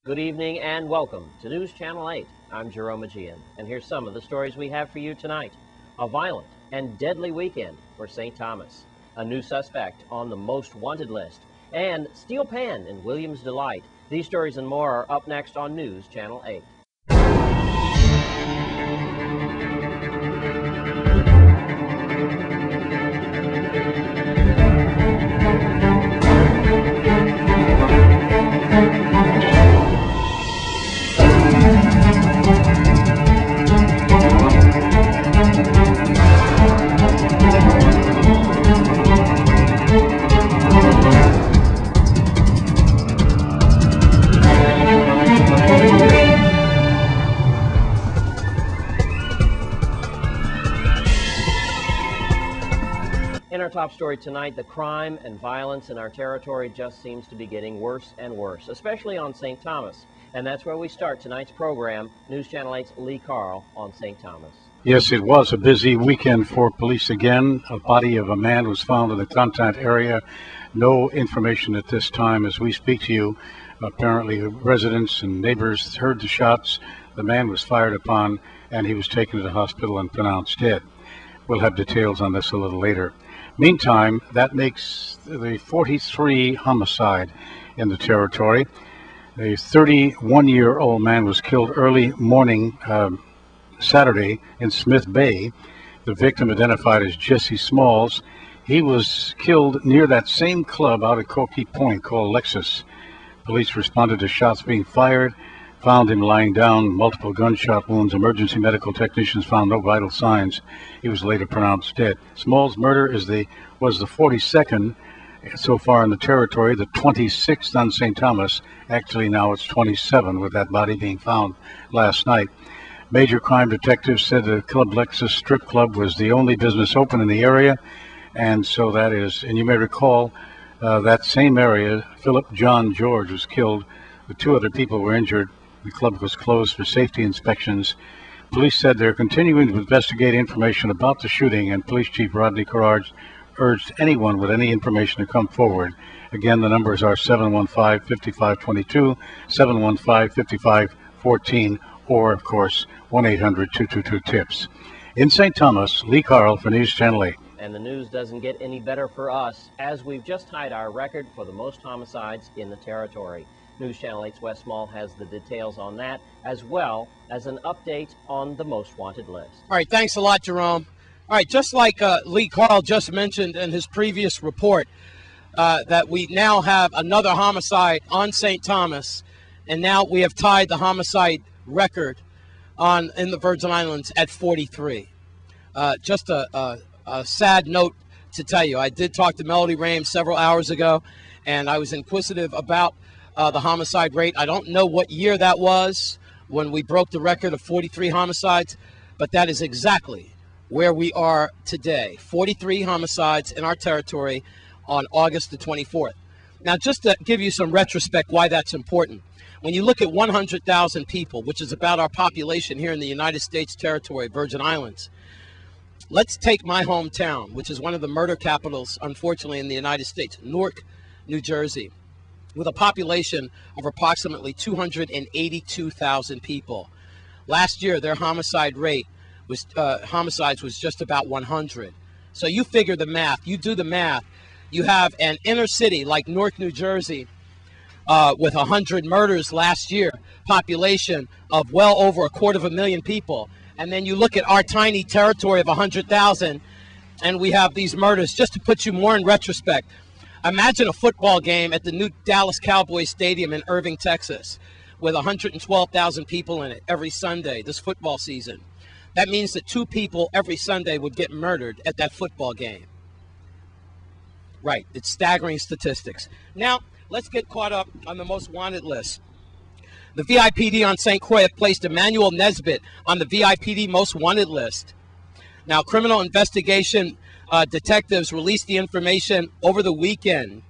Good evening and welcome to News Channel 8. I'm Jerome Aegean, and here's some of the stories we have for you tonight. A violent and deadly weekend for St. Thomas, a new suspect on the most wanted list, and steel pan in Williams Delight. These stories and more are up next on News Channel 8. In our top story tonight, the crime and violence in our territory just seems to be getting worse and worse, especially on St. Thomas. And that's where we start tonight's program, News Channel 8's Lee Carl on St. Thomas. Yes, it was a busy weekend for police again. A body of a man was found in the contact area. No information at this time as we speak to you. Apparently, residents and neighbors heard the shots. The man was fired upon, and he was taken to the hospital and pronounced dead. We'll have details on this a little later. Meantime, that makes the 43 homicide in the territory. A 31-year-old man was killed early morning Saturday in Smith Bay. The victim, identified as Jesse Smalls, he was killed near that same club out at Corky Point called Lexus. Police responded to shots being fired, found him lying down, multiple gunshot wounds. Emergency medical technicians found no vital signs. He was later pronounced dead. Small's murder was the 42nd so far in the territory, the 26th on St. Thomas. Actually, now it's 27, with that body being found last night. Major crime detectives said the Club Lexus strip club was the only business open in the area, and so that is, and you may recall that same area, Philip John George was killed. The two other people were injured. The club was closed for safety inspections. Police said they're continuing to investigate information about the shooting, and Police Chief Rodney Carrage urged anyone with any information to come forward. Again, the numbers are 715-5522, 715-5514, or, of course, 1-800-222-TIPS. In St. Thomas, Lee Carl for News Channel 8. And the news doesn't get any better for us, as we've just tied our record for the most homicides in the territory. News Channel 8's Wes Small has the details on that, as well as an update on the most wanted list. All right, thanks a lot, Jerome. All right, just like Lee Carl just mentioned in his previous report, that we now have another homicide on St. Thomas, and now we have tied the homicide record in the Virgin Islands at 43. Just a sad note to tell you. I did talk to Melody Rame several hours ago, and I was inquisitive about the homicide rate. I don't know what year that was when we broke the record of 43 homicides, but that is exactly where we are today. 43 homicides in our territory on August the 24th. Now, just to give you some retrospect why that's important, when you look at 100,000 people, which is about our population here in the United States territory, Virgin Islands, let's take my hometown, which is one of the murder capitals, unfortunately, in the United States, Newark, New Jersey, with a population of approximately 282,000 people. Last year, their homicide rate was homicides was just about 100. So you figure the math. You do the math. You have an inner city like Newark, New Jersey, with 100 murders last year, population of well over 250,000 people. And then you look at our tiny territory of 100,000, and we have these murders. Just to put you more in retrospect, imagine a football game at the new Dallas Cowboys Stadium in Irving, Texas, with 112,000 people in it every Sunday this football season. That means that 2 people every Sunday would get murdered at that football game. Right, it's staggering statistics. Now, let's get caught up on the most wanted list. The VIPD on St. Croix have placed Emmanuel Nesbitt on the VIPD most wanted list. Now, criminal investigation detectives released the information over the weekend,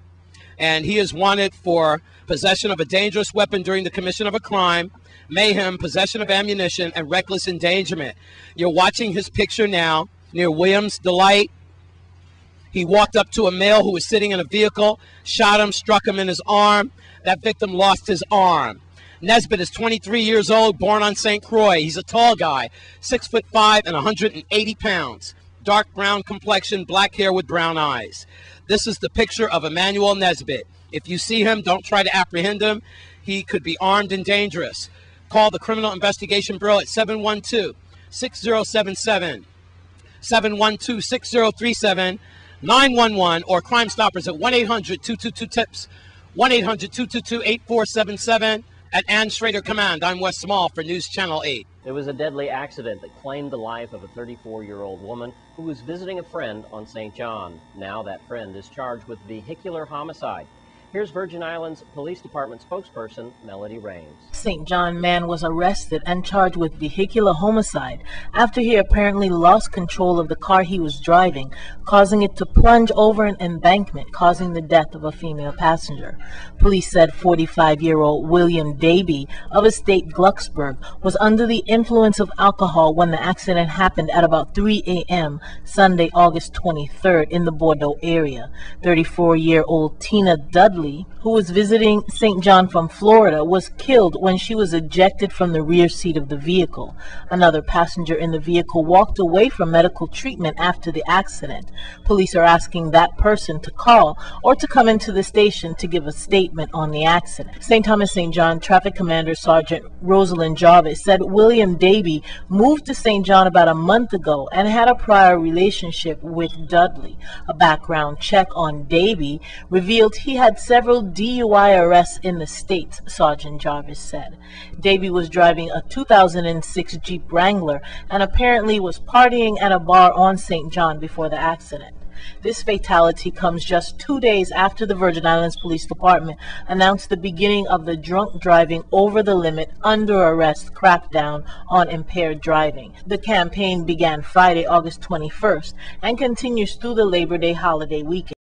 and he is wanted for possession of a dangerous weapon during the commission of a crime, mayhem, possession of ammunition, and reckless endangerment. You're watching his picture now near Williams Delight. He walked up to a male who was sitting in a vehicle, shot him, struck him in his arm. That victim lost his arm. Nesbitt is 23 years old, born on St. Croix. He's a tall guy, 6'5" and 180 pounds. Dark brown complexion, black hair with brown eyes. This is the picture of Emmanuel Nesbitt. If you see him, don't try to apprehend him. He could be armed and dangerous. Call the Criminal Investigation Bureau at 712-6077, 712-6037, 911, or Crime Stoppers at 1-800-222-TIPS, 1-800-222-8477. At Ann Schrader Command, I'm Wes Small for News Channel 8. There was a deadly accident that claimed the life of a 34-year-old woman who was visiting a friend on St. John. Now that friend is charged with vehicular homicide. Here's Virgin Islands Police Department spokesperson Melody Raines. St. John man was arrested and charged with vehicular homicide after he apparently lost control of the car he was driving, causing it to plunge over an embankment, causing the death of a female passenger. Police said 45-year-old William Davey of Estate Glucksburg was under the influence of alcohol when the accident happened at about 3 a.m. Sunday, August 23rd in the Bordeaux area. 34-year-old Tina Dudley, who was visiting St. John from Florida, was killed when she was ejected from the rear seat of the vehicle. Another passenger in the vehicle walked away from medical treatment after the accident. Police are asking that person to call or to come into the station to give a statement on the accident. St. Thomas St. John Traffic Commander Sergeant Rosalind Jarvis said William Davey moved to St. John about a month ago and had a prior relationship with Dudley. A background check on Davey revealed he had several DUI arrests in the state, Sergeant Jarvis said. Davey was driving a 2006 Jeep Wrangler and apparently was partying at a bar on St. John before the accident. This fatality comes just 2 days after the Virgin Islands Police Department announced the beginning of the drunk driving over the limit under arrest crackdown on impaired driving. The campaign began Friday, August 21st and continues through the Labor Day holiday weekend.